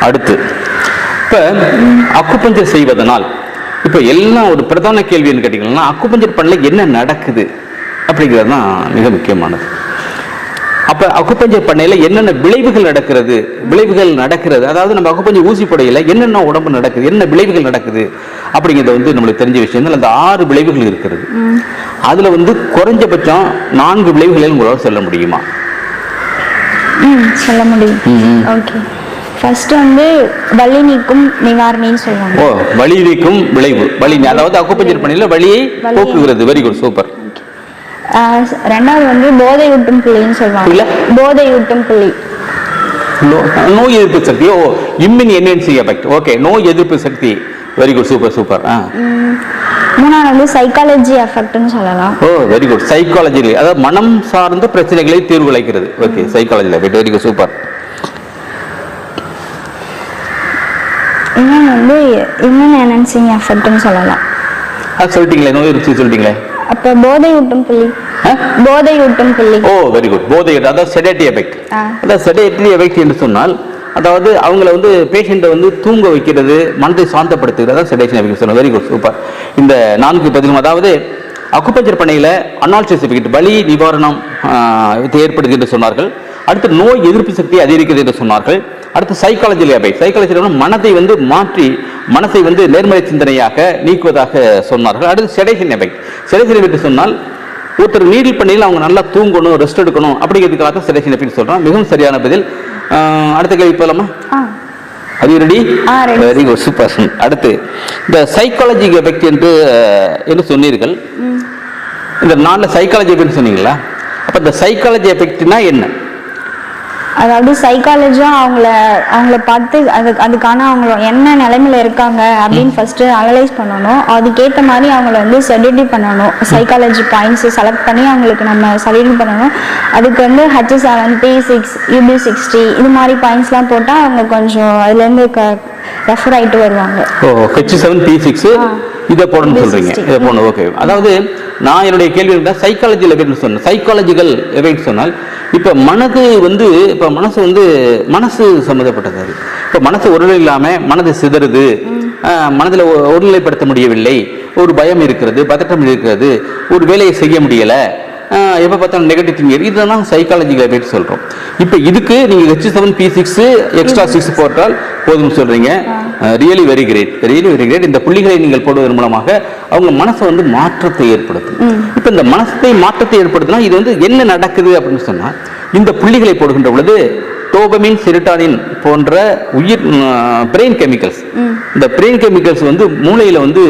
அடுத்து இப்போ அக்குபஞ்சர் செய்வதனால் இப்போ எல்லாம் ஒரு பிரதான கேள்வின்னு கேட்டீங்கன்னா அக்குபஞ்சர் பண்ணல என்ன நடக்குது அப்படிங்கிறது தான் மிக முக்கியமானது. அப்போ அக்குபஞ்சர் பண்ணையில் என்னென்ன விளைவுகள் நடக்கிறது, அதாவது நம்ம அக்குபஞ்சர் ஊசி படையில் என்னென்ன உடம்பு நடக்குது, என்ன விளைவுகள் நடக்குது அப்படிங்கிறத வந்து நம்மளுக்கு தெரிஞ்ச விஷயம். அந்த 6 விளைவுகள் இருக்கிறது. அதில் வந்து குறைஞ்சபட்சம் 4 விளைவுகளில் உங்களால் சொல்ல முடியுமா? சொல்ல முடியும். ஓகே, ஃபர்ஸ்ட் வந்து வலி நீக்கும் நிவாரணின்னு சொல்லுவாங்க. வலி நீக்கும் விளைவு, அதாவது அக்குபஞ்சர் பண்ணையில் வலியை போக்குகிறது. Very good, super. ரெண்டாவது வந்து போதை ஊட்டும் புள்ளின்னு சொல்லுவாங்க. போதை ஊட்டும் புள்ளி, நோய் எதிர்ப்பு சக்தி. Immune enhancing effect. ஓகே, நோய் எதிர்ப்பு சக்தி. Very good, super super. மூணாவது வந்து சைக்காலஜி எஃபெக்ட்னு சொல்லலாம். வெரி குட், சைக்காலஜி, அதாவது மனம் சார்ந்த பிரச்சனைகளை தீர்வுளைக்கிறது. Okay, psychology effect. Very good, super. இன்னொன்று வந்து இம்யூன் என்ஹான்சிங் எஃபெக்ட்னு சொல்லலாம். அது சொல்லிட்டீங்களே, நோய் எதிர்ப்பு சொல்லிட்டீங்களே. அப்ப போதை ஊட்டும் புள்ளி. வெரி குட், போதை, அதாவது செடேட்டிவ் எஃபெக்ட். அதாவது செடேட்டிவ் எஃபெக்ட் என்று சொன்னால் அதாவது அவங்கள வந்து பேஷண்ட்டை வந்து தூங்க வைக்கிறது, மனதை சாந்தப்படுத்துகிறது, அதாவது செடேஷன் எஃபெக்ட் சொன்னோம். Very good, super. இந்த 4 பதிலும், அதாவது அக்குபஞ்சர் பண்ணையில் அனால்ஜிஸ் எஃபெக்ட், வலி நிவாரணம் ஏற்படுது என்று சொன்னார்கள். அடுத்து நோய் எதிர்ப்பு சக்தி அதிகரிக்கிறது என்று சொன்னார்கள். அடுத்து சைக்காலஜி எஃபெக்ட், சைக்காலஜி மனதை வந்து மாற்றி மனசை வந்து நேர்மறை சிந்தனையாக நீக்குவதாக சொன்னார்கள். அடுத்து செடேஷன் எஃபெக்ட். செடேஷன் எஃபெக்ட் சொன்னால் ஒருத்தர் நீடில் பண்ணையில் அவங்க நல்லா தூங்கணும், ரெஸ்ட் எடுக்கணும் அப்படிங்கிறதுக்காக செடேஷன் எஃபெக்ட் சொல்கிறோம். மிகவும் சரியான பதில். அடுத்த கேள்வி போகலாமா? அது ரெடி? Very good, super. அடுத்து இந்த சைக்காலஜி எஃபெக்ட் என்று சொன்னீர்கள். இந்த 4 சைக்காலஜி எஃபெக்ட் சொன்னீங்களா? அப்போ இந்த சைக்காலஜி எஃபெக்ட்னா என்ன? அதாவது சைக்காலஜியா அவங்கள பார்த்து அதுக்கான அவங்க என்ன நிலைமையில இருக்காங்க அப்படின்னு ஃபர்ஸ்ட் அனலைஸ் பண்ணணும். அதுக்கேற்ற மாதிரி அவங்கள வந்து செடிட்டிவ் பண்ணணும். சைக்காலஜி பாயிண்ட்ஸ் செலக்ட் பண்ணி அவங்களுக்கு நம்ம செடிட்டிவ் பண்ணணும். அதுக்கு வந்து H7, P6, UB60 இது மாதிரி பாயிண்ட்ஸ்லாம் போட்டால் அவங்க கொஞ்சம் அதுலேருந்து ரெஃபர் ஆகிட்டு வருவாங்க. H7, P6 இதை போடணும்னு சொல்றீங்க. இதை போடணும். ஓகே, அதாவது நான் என்னுடைய கேள்வி சைக்காலஜி எஃபெக்ட் சொன்னேன். சைக்காலஜிக்கல் எஃபெக்ட் சொன்னால் இப்போ மனது வந்து இப்போ மனசு வந்து மனசு சம்மந்தப்பட்டது. இப்போ மனசு ஒருநிலை இல்லாமல் மனது சிதறுது, மனதில் ஒருநிலைப்படுத்த முடியவில்லை, ஒரு பயம் இருக்கிறது, பதட்டம் இருக்கிறது, ஒரு வேலையை செய்ய முடியலை, எப்போ பார்த்தாலும் நெகட்டிவ் திங்கிங், இதெல்லாம் சைக்காலஜிக்கல் எஃபெக்ட் சொல்கிறோம். இப்போ இதுக்கு நீங்கள் H7, P6 எக்ஸ்ட்ரா 6 போட்டால் போதும்னு சொல்கிறீங்க. Really very great, really very great. இந்த புள்ளிகளை நீங்கள் போடுவதன் மூலமாக அவங்க மனசை வந்து மாற்றத்தை ஏற்படுத்தும். இப்போ இந்த மனசை மாற்றத்தை ஏற்படுத்தினா இது வந்து என்ன நடக்குது அப்படின்னு சொன்னால் இந்த புள்ளிகளை போடுகின்ற பொழுது டோபமின், செரோட்டோனின் போன்ற உயிர் பிரெயின் கெமிக்கல்ஸ், இந்த பிரெயின் கெமிக்கல்ஸ் வந்து மூளையில் வந்து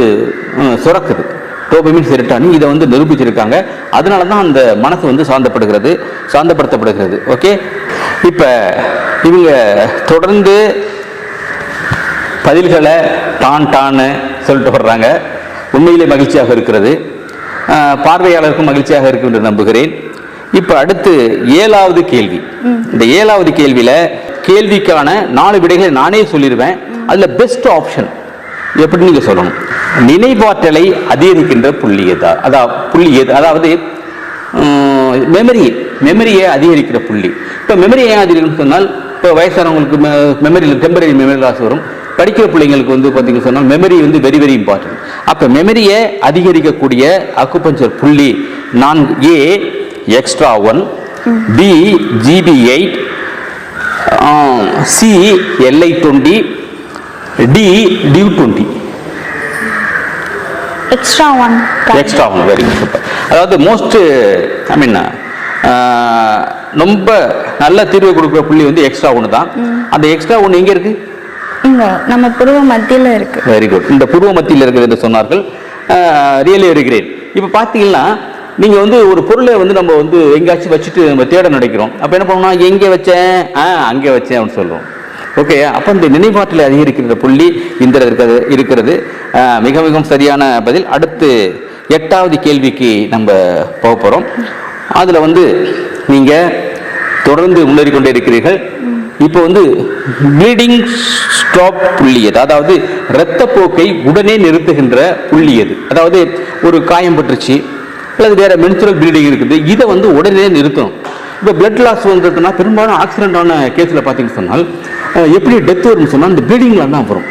சுரக்குது. டோபமின், செரோட்டோனின் இதை வந்து நிரூபிச்சிருக்காங்க. அதனால தான் அந்த மனசு வந்து சாந்தப்படுத்தப்படுகிறது. ஓகே, இப்போ இவங்க தொடர்ந்து பதில்களை டான்னு சொல்லிட்டு வர்றாங்க. உண்மையிலே மகிழ்ச்சியாக இருக்கிறது, பார்வையாளருக்கும் மகிழ்ச்சியாக இருக்கும் என்று நம்புகிறேன். இப்போ அடுத்து 7வது கேள்வி. இந்த 7வது கேள்வியில் கேள்விக்கான 4 விடைகளை நானே சொல்லிடுவேன். அதில் பெஸ்ட் ஆப்ஷன் எப்படி நீங்கள் சொல்லணும். நினைவாற்றலை அதிகரிக்கின்ற புள்ளி எது? அதாவது மெமரியை அதிகரிக்கிற புள்ளி. இப்போ மெமரியை ஏன் அதிகரிக்கணும்னு சொன்னால் இப்போ வயசானவங்களுக்கு மெமரியில் டெம்பரரி மெமரி லாஸ் வரும். படிக்கிற பிள்ளைங்களுக்கு வந்து பார்த்தீங்கன்னு சொன்னால் மெமரி வந்து வெரி வெரி இம்பார்ட்டன்ட். அப்போ மெமரியை அதிகரிக்கக்கூடிய அக்குபஞ்சர் புள்ளி 4A extra 1, B GB8, C LI20, D DU20. Extra 1 very good, super. அதாவது மோஸ்ட் ரொம்ப நல்ல தீர்வு கொடுக்குற புள்ளி வந்து எக்ஸ்ட்ரா 1 தான். அந்த எக்ஸ்ட்ரா 1 எங்கே இருக்கு? நம்ம புருவ மத்தியில் இருக்கு. வெரி குட், இந்த புருவ மத்தியில் இருக்குது என்று சொன்னார்கள். Really very great. இப்போ பார்த்தீங்கன்னா நீங்கள் வந்து ஒரு பொருளை வந்து நம்ம வந்து எங்கேயாச்சும் வச்சுட்டு நம்ம தேட நினைக்கிறோம். அப்போ என்ன பண்ணோம்னா எங்கே வச்சேன், அங்கே வச்சேன் அப்படின்னு சொல்கிறோம். ஓகே, அப்போ இந்த நினைவாற்றலை அதிகரிக்கிற புள்ளி இந்த இருக்கிறது. மிக மிகவும் சரியான பதில். அடுத்து 8வது கேள்விக்கு நம்ம போக போகிறோம். அதில் வந்து நீங்கள் தொடர்ந்து முன்னேறி கொண்டே இருக்கிறீர்கள். இப்போ வந்து ப்ளீடிங் ஸ்டாப் புள்ளி எது? அதாவது இரத்தப்போக்கை உடனே நிறுத்துகின்ற புள்ளி எது? அதாவது ஒரு காயம் பட்டுருச்சு அல்லது வேற மென்சுரல் ப்ளீடிங் இருக்குது, இதை வந்து உடனே நிறுத்தணும். இப்போ பிளட் லாஸ் வந்ததுன்னா பெரும்பாலும் ஆக்சிடென்டான கேஸில் பார்த்தீங்கன்னு சொன்னால் எப்படி டெத் வரும்னு சொன்னால் இந்த ப்ளீடிங்கில் தான் வரும்.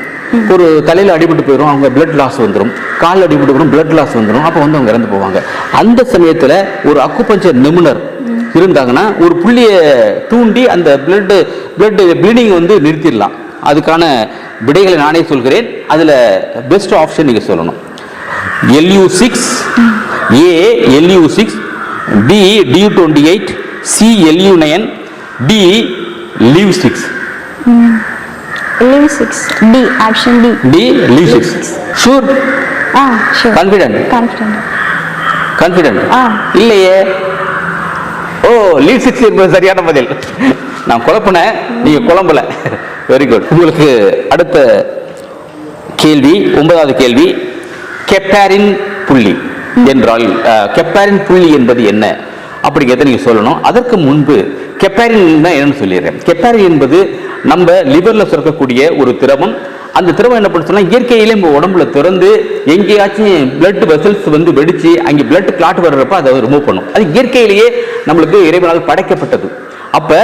ஒரு தலையில் அடிபட்டு போயிடும், அவங்க பிளட் லாஸ் வந்துடும். காலில் அடிபட்டு போயிடும், பிளட் லாஸ் வந்துடும். அப்போ வந்து அவங்க இறந்து போவாங்க. அந்த சமயத்தில் ஒரு அக்குபஞ்சர் நிபுணர் இருந்தாங்கன்னா ஒரு புள்ளியை தூண்டி அந்த பிளட் ப்ளீடிங் வந்து நிறுத்திடலாம். அதுக்கான விடைகளை நானே சொல்கிறேன். அதில் பெஸ்ட் ஆப்ஷன் நீங்கள் சொல்லணும். LU6, A LU6, B DU28, C LU9, D LU6. LU6, D, option D. D LU6. Sure? Sure. Confident? இல்லையே. ஓ, LU6 என்பது சரியான பதில். நான் குழப்பினேன், நீங்க குழம்பல. Very good. உங்களுக்கு அடுத்த கேள்வி, 9வது கேள்வி. கெப்பாரின் புள்ளி என்றால் கெப்பாரின் புள்ளி என்பது என்ன அப்படிங்கிறத நீங்க சொல்லணும். அதற்கு முன்பு கெப்பாரின் என்னன்னு சொல்லிடுறேன். கெப்பாரின் என்பது நம்ம லிவர்ல சுரக்கக்கூடிய ஒரு திரவம். அந்த திரவம் என்ன பண்ண சொன்னா இயற்கையிலே நம்ம உடம்புல திறந்து எங்கேயாச்சும் பிளட் வெசல்ஸ் வந்து வெடிச்சு அங்கே பிளட் கிளாட் வர்றப்ப அதை ரிமூவ் பண்ணும். அது இயற்கையிலேயே நம்மளுக்கு இறைவனால் படைக்கப்பட்டது. அப்ப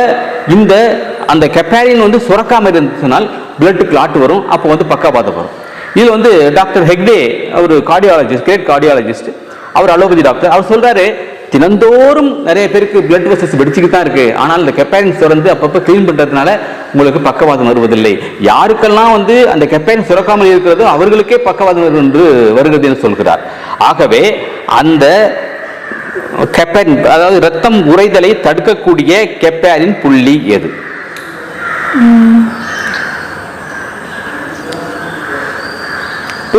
அந்த கெப்பாரின் வந்து சுரக்காம இருந்துச்சுனால் பிளட் கிளாட் வரும். அப்போ வந்து பக்கவாதம் வரும். இதுல வந்து டாக்டர் ஹெக்டே, அவர் கார்டியாலஜிஸ்ட், கிரேட் கார்டியாலஜிஸ்ட், அவர் அலோபதி டாக்டர். அவர் சொல்றாரு, தினந்தோறும் நிறைய பேருக்கு பிளட் வெசல்ஸ் வெடிச்சுக்கிட்டு தான் இருக்கு. ஆனால் இந்த கெப்பாரின் சுரந்து அப்பப்போ கிளீன் பண்றதுனால உங்களுக்கு பக்கவாதம் வருவதில்லை. யாருக்கெல்லாம் வந்து அந்த கெப்பாரின் சுரக்காமல் இருக்கிறதோ அவர்களுக்கே பக்கவாதம் என்று வருகிறது என்று சொல்கிறார். ஆகவே அந்த கெப்பாரின், அதாவது ரத்தம் உறைதலை தடுக்கக்கூடிய கெப்பாரின் புள்ளி எது?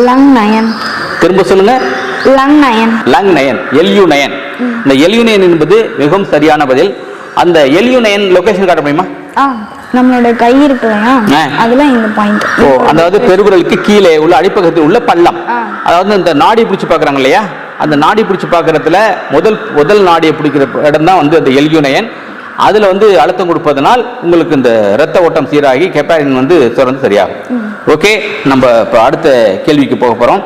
Lung nine. திரும்ப சொல்லுங்க. Lung nine. LU9. இந்த LU9 என்பது மிகவும் சரியான பதில். அந்த LU9 லொகேஷன் காட்ட முடியுமா? நம்மளோட கை இருக்குல்லையா, அதுல இந்த பாயிண்ட். அதாவது பெருவிரலுக்கு கீழே உள்ள அடிப்பக்கத்தில் உள்ள பள்ளம். அதாவது இந்த நாடி பிடிச்சு பாக்குறாங்க இல்லையா, அந்த நாடி பிடிச்சு பாக்குறதுல முதல் நாடியை பிடிக்கிற இடம் தான் வந்து அந்த LU9. அதுல வந்து அழுத்தம் கொடுப்பதனால் உங்களுக்கு இந்த ரத்த ஓட்டம் சீராகி கெப்பாரின் வந்து சுரந்து சரியாகும். ஓகே, நம்ம இப்போ அடுத்த கேள்விக்கு போக போறோம்.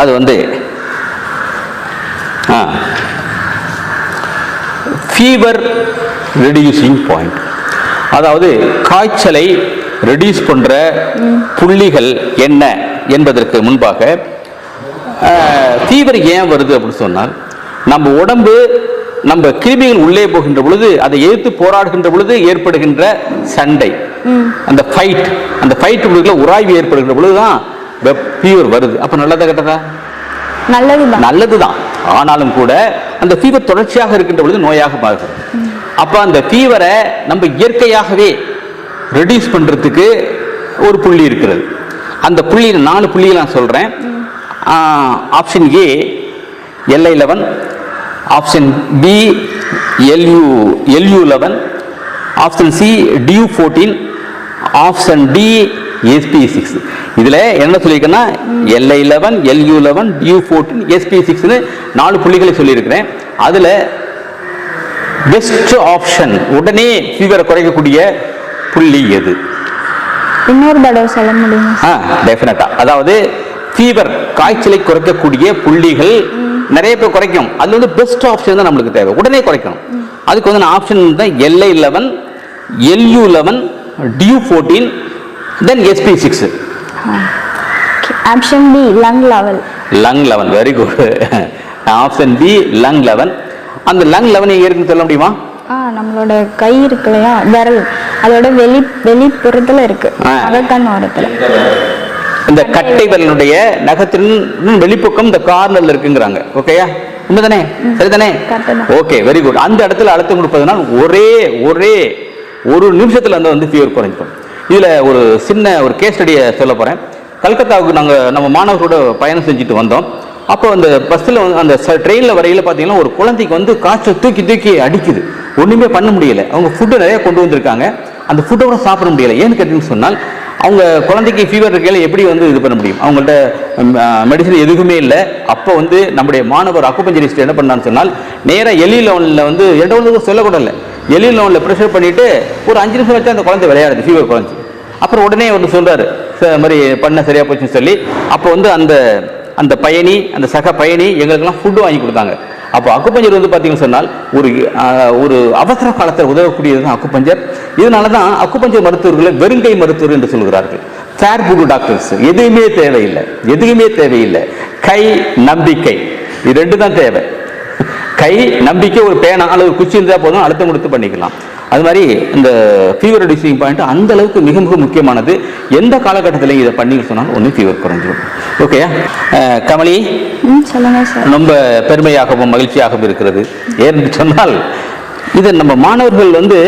அது வந்து ஃபீவர் ரெடியூசிங் பாயிண்ட், அதாவது காய்ச்சலை ரெடியூஸ் பண்ற புள்ளிகள் என்ன என்பதற்கு முன்பாக ஃபீவர் ஏன் வருது அப்படின்னு சொன்னால், நம்ம உடம்பு நம்ம கிருமிகள் உள்ளே போகின்ற பொழுது அதை எதிர்த்து போராடுகின்ற பொழுது ஏற்படுகின்ற சண்டை, அந்த ஃபைட் உராய்வு ஏற்படுகின்ற பொழுதுதான் ஃபீவர் வருது. அப்ப நல்லதா கெட்டதா? நல்லதுதான். ஆனாலும் கூட அந்த ஃபீவர் தொடர்ச்சியாக இருக்கின்ற பொழுது நோயாக மாறுகிறது. அப்ப அந்த ஃபீவரை நம்ம இயற்கையாகவே ரெடியூஸ் பண்றதுக்கு ஒரு புள்ளி இருக்கிறது. அந்த புள்ளி 4 புள்ளிகள் நான் சொல்றேன். Option A LI11, option B LU11, option C DU14, option D SP6. இதுல என்ன சொல்லியிருக்கேன்னா LI11, LU11, DU14, SP6 4 புள்ளிகளை சொல்லியிருக்கிறேன். அதுல பெஸ்ட் ஆப்ஷன், உடனே ஃபீவரை குறைக்கக்கூடிய புள்ளி எது? இன்னொரு தடவை சொல்ல முடியுமா? டெஃபினட்டா. அதாவது ஃபீவர், காய்ச்சலை குறைக்கக்கூடிய புள்ளிகள் நிறைய பேர் குறைக்கும். அது வந்து பெஸ்ட் ஆப்ஷன் தான் நம்மளுக்கு தேவை, உடனே குறைக்கணும். அதுக்கு வந்து ஆப்ஷன் தான் LI11, LU11, DU14, then SP6. Option B lung level. Very good. Option B lung level. அந்த லங் லெவல் எங்க இருக்குன்னு சொல்ல முடியுமா? நம்மளோட கை இருக்கு இல்லையா, விரல், அதோட வெளிப்புறத்துல இருக்கு, அகக்கண் ஓரத்துல. இந்த கட்டை விரலுடைய நகத்தின் வெளிப்பக்கம் இந்த கார்னர்ல இருக்குங்கிறாங்க. ஓகேயா? உண்மைதானே? சரிதானே? Okay, very good. அந்த இடத்துல அழுத்தம் கொடுப்பதனால் ஒரே ஒரு நிமிஷத்துல வந்து ஃபீவர் குறைஞ்சிடும். இதுல ஒரு சின்ன கேஸ் ஸ்டடியை சொல்ல போறேன். கல்கத்தாவுக்கு நம்ம மாணவர்களோட பயணம் செஞ்சுட்டு வந்தோம். அப்போ அந்த பஸ்ஸில் அந்த ட்ரெயினில் வரையில் பார்த்தீங்கன்னா ஒரு குழந்தைக்கு வந்து காய்ச்சல் தூக்கி அடிக்குது. ஒன்றுமே பண்ண முடியல. அவங்க ஃபுட்டு நிறைய கொண்டு வந்திருக்காங்க. அந்த ஃபுட்டை கூட சாப்பிட முடியல. ஏன்னு கேட்டீங்கன்னு சொன்னால், அவங்க குழந்தைக்கு ஃபீவர் இருக்கையில் எப்படி வந்து இது பண்ண முடியும்? அவங்கள்ட்ட மெடிசன் எதுவுமே இல்லை. அப்போ வந்து நம்முடைய மாணவர் அக்குபஞ்சரிஸ்ட் என்ன பண்ணான்னு சொன்னால், நேராக LU11 வந்து எந்த சொல்லக்கூடல, LU11 ப்ரெஷர் பண்ணிட்டு ஒரு 5 நிமிஷம் வச்சு அந்த குழந்தை விளையாடுது, ஃபீவர் குறைஞ்சி. அப்புறம் உடனே ஒன்று சொல்றாரு, மாதிரி பண்ண சரியா போச்சுன்னு சொல்லி. அப்போ வந்து அந்த பயணி, அந்த சக பயணி எங்களுக்கெல்லாம் ஃபுட்டு வாங்கி கொடுத்தாங்க. அப்போ அக்குபஞ்சர் வந்து பார்த்தீங்கன்னு சொன்னால் ஒரு அவசர காலத்தில் உதவக்கூடியது தான் அக்குபஞ்சர். இதனால தான் அக்குபஞ்சர் மருத்துவர்களை வெறுங்கை மருத்துவர் என்று சொல்கிறார்கள். Barefoot doctors. எதுவுமே தேவையில்லை. கை, நம்பிக்கை, இது 2 தான் தேவை. கை, நம்பிக்கை, ஒரு பேனா அல்லது ஒரு குச்சி இருந்தால் போதும், அழுத்தம் கொடுத்து பண்ணிக்கலாம். அது மாதிரி இந்த ஃபீவர் ரெடியூசிங் பாயிண்ட் அந்த அளவுக்கு மிக மிக முக்கியமானது. எந்த காலகட்டத்திலையும் இதை பண்ணி சொன்னாலும் ஒன்றும் ஃபீவர் குறைஞ்சிடும். ஓகே கமலி, சொல்லுங்க சார். ரொம்ப பெருமையாகவும் மகிழ்ச்சியாகவும் இருக்கிறது. ஏன்னு சொன்னால் இதை நம்ம மாணவர்கள் வந்து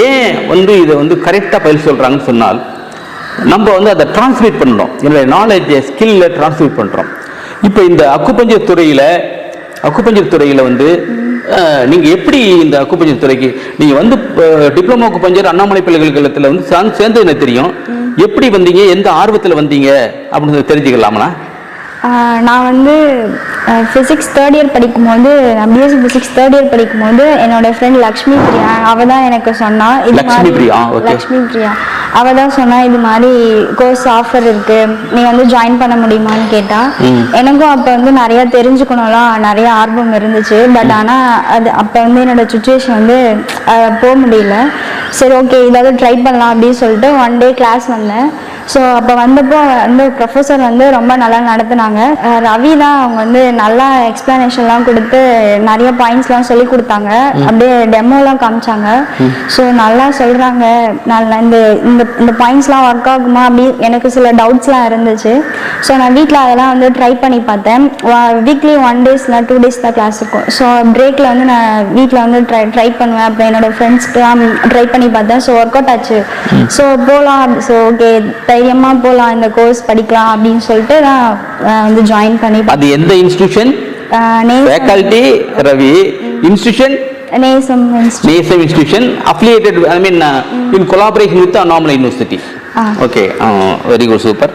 ஏன் வந்து இதை வந்து கரெக்டாக பயிர் சொல்கிறாங்கன்னு சொன்னால், நம்ம வந்து அதை டிரான்ஸ்லேட் பண்ணணும், என்னுடைய நாலேஜை ஸ்கில்ல டிரான்ஸ்லேட் பண்ணுறோம். இப்போ இந்த அக்குபஞ்சர் துறையில் வந்து நீங்கள் எப்படி இந்த அக்குபஞ்சர் துறைக்கு நீங்கள் வந்து டிப்ளமோ அக்குபஞ்சர் அண்ணாமலை பல்கலைக்கழகத்தில் வந்து சேர்ந்து எனக்கு தெரியும். எப்படி வந்தீங்க, எந்த ஆர்வத்தில் வந்தீங்க அப்படின்னு தெரிஞ்சுக்கலாமா? நான் வந்து ஃபிசிக்ஸ் 3rd இயர் படிக்கும்போது, நான் பிஎஸ்சி ஃபிசிக்ஸ் 3rd இயர் படிக்கும்போது என்னோட ஃப்ரெண்ட் லக்ஷ்மி பிரியா அவள் தான் எனக்கு சொன்னா. லக்ஷ்மி பிரியா அவள் தான் சொன்னா, இது மாதிரி கோர்ஸ் ஆஃபர் இருக்கு, நீ வந்து ஜாயின் பண்ண முடியுமான்னு கேட்டா. எனக்கும் அப்போ வந்து நிறைய தெரிஞ்சுக்கணும்லாம் நிறைய ஆர்வம் இருந்துச்சு. பட் ஆனால் அது அப்போ வந்து என்னோட சுச்சுவேஷன் வந்து போக முடியல. சரி ஓகே ஏதாவது ட்ரை பண்ணலாம் அப்படின்னு சொல்லிட்டு ஒன் டே கிளாஸ் வந்தேன். ஸோ அப்போ வந்தப்போ வந்து ப்ரொஃபஸர் வந்து ரொம்ப நல்லா நடத்துனாங்க. ரவி தான் அவங்க வந்து நல்லா எக்ஸ்பிளனேஷன்லாம் கொடுத்து நிறைய பாயிண்ட்ஸ்லாம் சொல்லி கொடுத்தாங்க. அப்படியே டெமோலாம் காமிச்சாங்க. ஸோ நல்லா சொல்கிறாங்க, நல்லா இந்த பாயிண்ட்ஸ்லாம் ஒர்க் ஆகுமா அப்படி எனக்கு சில டவுட்ஸ்லாம் இருந்துச்சு. ஸோ நான் வீட்டில் அதெல்லாம் வந்து ட்ரை பண்ணி பார்த்தேன். வீக்லி 1 days இல்லை 2 days தான் கிளாஸ் இருக்கும். ஸோ பிரேக்கில் வந்து நான் வீட்டில் வந்து ட்ரை பண்ணுவேன். அப்புறம் என்னோடய ஃப்ரெண்ட்ஸ்க்குலாம் ட்ரை பண்ணி பார்த்தேன். ஸோ ஒர்க் அவுட் ஆச்சு. ஸோ போகலாம், ஸோ ஓகே தைரியமாக போகலாம், இந்த கோர்ஸ் படிக்கலாம் அப்படின்னு சொல்லிட்டு நான் வந்து ஜாயின் பண்ணி. அது எந்த இன்ஸ்டிடியூஷன்? ஃபேக்கல்டி ரவி இன்ஸ்டிடியூஷன், நேசம் institution affiliated, I mean in collaboration with Annamalai University. Okay, very good, super.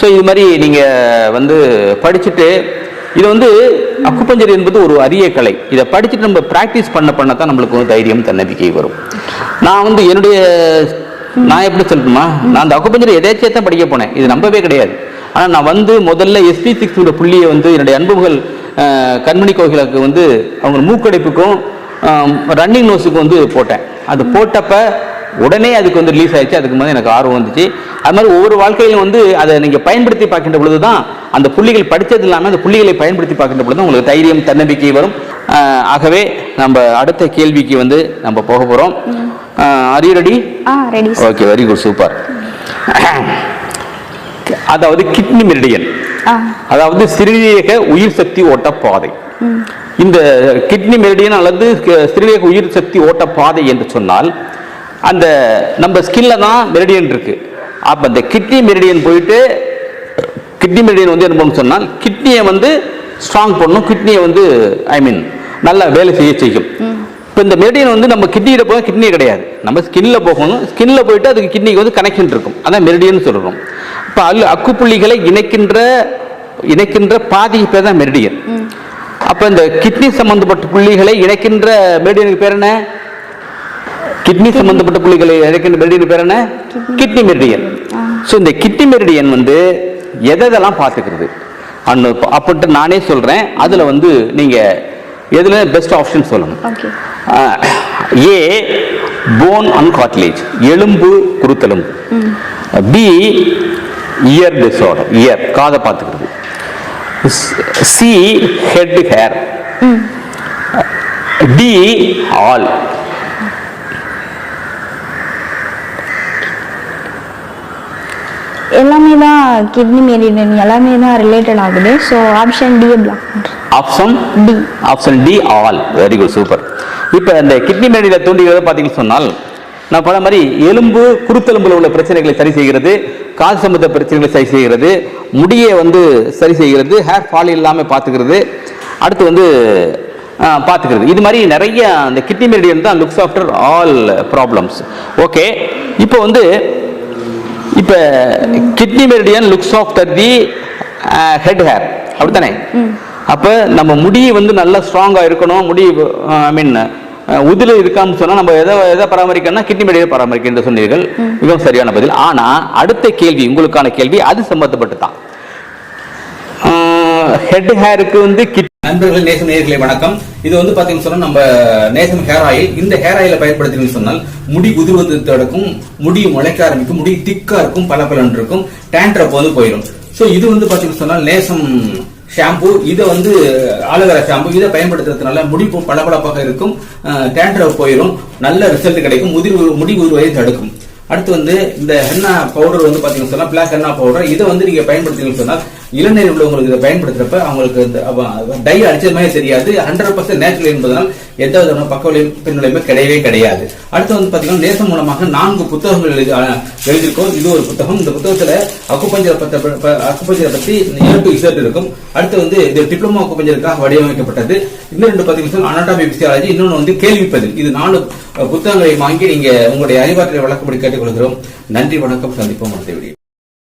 So இது மாதிரி நீங்கள் வந்து படிச்சுட்டு இது வந்து அக்குபஞ்சர் என்பது ஒரு அரிய கலை. இதை படிச்சுட்டு நம்ம ப்ராக்டிஸ் பண்ண தான் நம்மளுக்கு வந்து தைரியம் தன்னம்பிக்கை வரும். நான் வந்து நான் எப்படி சொல்லணுமா, நான் அந்த அக்குபஞ்சர் எதேச்சியாக தான் படிக்க போனேன், இது நம்பவே கிடையாது. ஆனால் நான் வந்து முதல்ல ST6 புள்ளியை வந்து என்னுடைய அன்புகள் கண்மணி கோகிலுக்கு வந்து அவங்க மூக்கடைப்புக்கும் ரன்னிங் நோஸுக்கும் வந்து போட்டேன். அது போட்டப்ப உடனே அதுக்கு வந்து ரிலீஸ் ஆயிடுச்சு. அதுக்கு முதல்ல எனக்கு ஆர்வம் வந்துச்சு. அது மாதிரி ஒவ்வொரு வாழ்க்கையிலும் வந்து அதை நீங்கள் பயன்படுத்தி பார்க்கின்ற பொழுது தான் அந்த புள்ளிகள் படித்தது இல்லாமல் அந்த புள்ளிகளை பயன்படுத்தி பார்க்கின்ற பொழுது தான் உங்களுக்கு தைரியம் தன்னம்பிக்கை வரும். ஆகவே நம்ம அடுத்த கேள்விக்கு வந்து நம்ம போக போகிறோம். Are you ready? Ready. Okay, very good, super. அதாவது கிட்னி மெரிடியன், அதாவது சிறுநீரக உயிர் சக்தி ஓட்ட பாதை. இந்த கிட்னி மெரிடியன் அல்லது சிறுநீரக உயிர் சக்தி ஓட்ட பாதை என்று சொன்னால் அந்த நம்ம ஸ்கின்ல தான் மெரிடியன் இருக்கு. அப்ப அந்த கிட்னி மெரிடியன் போயிட்டு கிட்னி மெரிடியன் வந்து என்ன பண்ணணும் சொன்னால் கிட்னியை வந்து ஸ்ட்ராங் பண்ணணும், கிட்னியை வந்து நல்லா வேலை செய்யும். இப்போ இந்த மெரிடியன் வந்து நம்ம கிட்னியில போக கிட்னியே கிடையாது, நம்ம ஸ்கின்ல போகணும். ஸ்கின்ல போயிட்டு அதுக்கு கிட்னிக்கு வந்து கனெக்ஷன் இருக்கும், அதான் மெரிடியன் சொல்றோம். இப்போ அக்குப்புள்ளிகளை இணைக்கின்ற பாதி பேர் தான் மெரிடியன். அப்போ இந்த கிட்னி சம்பந்தப்பட்ட புள்ளிகளை இணைக்கின்ற மெரிடியனுக்கு பேர் என்ன? கிட்னி சம்பந்தப்பட்ட புள்ளிகளை இணைக்கின்ற மெரிடியனுக்கு பேர் என்ன? Kidney meridian. ஸோ இந்த கிட்னி மெரிடியன் வந்து எதெல்லாம் பார்த்துக்கிறது அப்படின்ட்டு நானே சொல்றேன். அதுல வந்து நீங்க எதுல பெஸ்ட் ஆப்ஷன் சொல்லணும். ஏ போன் அண்ட் கார்ட்லேஜ், எலும்பு குருத்தெலும்பு. பி இயர் டிஸார்டர், இயர் காதை பார்த்துக்கிறது. C head hair. D all. எல்லாமே தான் கிட்னி மெரிடியன் எல்லாமே தான் ரிலேட்டட் ஆகுது. ஸோ ஆப்ஷன் டி பிளாக் பண்ணுறேன். Option D all. Very good, super. இப்போ இந்த கிட்னி மெரிடியனை தூண்டுகிறது பார்த்தீங்கன்னு சொன்னால் நான் பல மாதிரி எலும்பு குருத்தெலும்புல உள்ள பிரச்சனைகளை சரி செய்கிறது, காது சம்பந்த பிரச்சனைகளை சரி செய்கிறது, முடியை வந்து சரி செய்கிறது, ஹேர் ஃபால் இல்லாமல் பார்த்துக்கிறது, அடுத்து வந்து பார்த்துக்கிறது. இது மாதிரி நிறைய அந்த கிட்னி மெரிடியன் தான் looks after all problems. Okay, இப்போ வந்து kidney meridian looks after the head hair, அப்படித்தானே? அப்போ நம்ம முடி வந்து நல்லா ஸ்ட்ராங்காக இருக்கணும், முடி உதிர இருக்கான்னு சொன்னால் நம்ம எதை பராமரிக்கணும்னா கிட்னி மெரிடியன் பராமரிக்க என்று சொன்னீர்கள். மிகவும் சரியான பதில். ஆனால் அடுத்த கேள்வி உங்களுக்கான கேள்வி அது சம்பந்தப்பட்டு தான். ஹெட் ஹேருக்கு வந்து நண்பர்களே, நேசம் நேயர்களே வணக்கம். இது வந்து பாத்தீங்கன்னு சொன்னா நம்ம நேசம் ஹேர் ஆயில். இந்த ஹேர் ஆயில பயன்படுத்தினு சொன்னால் முடி உதிர்வது தடுக்கும், முடி முளைக்க ஆரம்பிக்கும், முடி திக்கா இருக்கும், பளபளன்னு இருக்கும், டேண்ட்ரஃப் வந்து போயிடும். சோ இது வந்து பாத்தீங்கன்னு சொன்னால் நேசம் ஷாம்பு. இதை வந்து ஆலோவேரா ஷாம்பு இதை பயன்படுத்துறதுனால முடி பளபளப்பாக இருக்கும், டேண்ட்ரஃப் போயிடும், நல்ல ரிசல்ட் கிடைக்கும், முடி உதிர்வதை தடுக்கும். அடுத்து வந்து இந்த ஹென்னா பவுடர் வந்து பாத்தீங்கன்னு சொன்னா பிளாக் ஹென்னா பவுடர். இதை வந்து நீங்க பயன்படுத்தீங்கன்னு சொன்னா இளநீர் உள்ளவங்களுக்கு இதை பயன்படுத்துறப்ப அவங்களுக்கு டை அடிச்சது மாதிரி தெரியாது. 100% நேச்சுரல் என்பதனால் எந்த விதமான பக்க பின்விளைவுமே கிடையவே கிடையாது. அடுத்து வந்து பாத்தீங்கன்னா நேசம் மூலமாக 4 புத்தகங்கள் எழுதியிருக்கோம். இது ஒரு புத்தகம். இந்த புத்தகத்துல அக்குபஞ்சரை பத்தி A to Z இருக்கும். அடுத்து வந்து இது டிப்ளமோ அக்குபஞ்சருக்காக வடிவமைக்கப்பட்டது. இன்னும் 2 பாத்தீங்கன்னா அனாட்டமி பிசியாலஜி, இன்னொன்று வந்து கேள்விப்பதில். இது 4 புத்தகங்களை வாங்கி நீங்க உங்களுடைய அறிவாற்றலை வழக்கப்படி கேட்டுக்கொள்கிறோம். நன்றி, வணக்கம், சந்திப்போம் அடுத்த வீடியோ.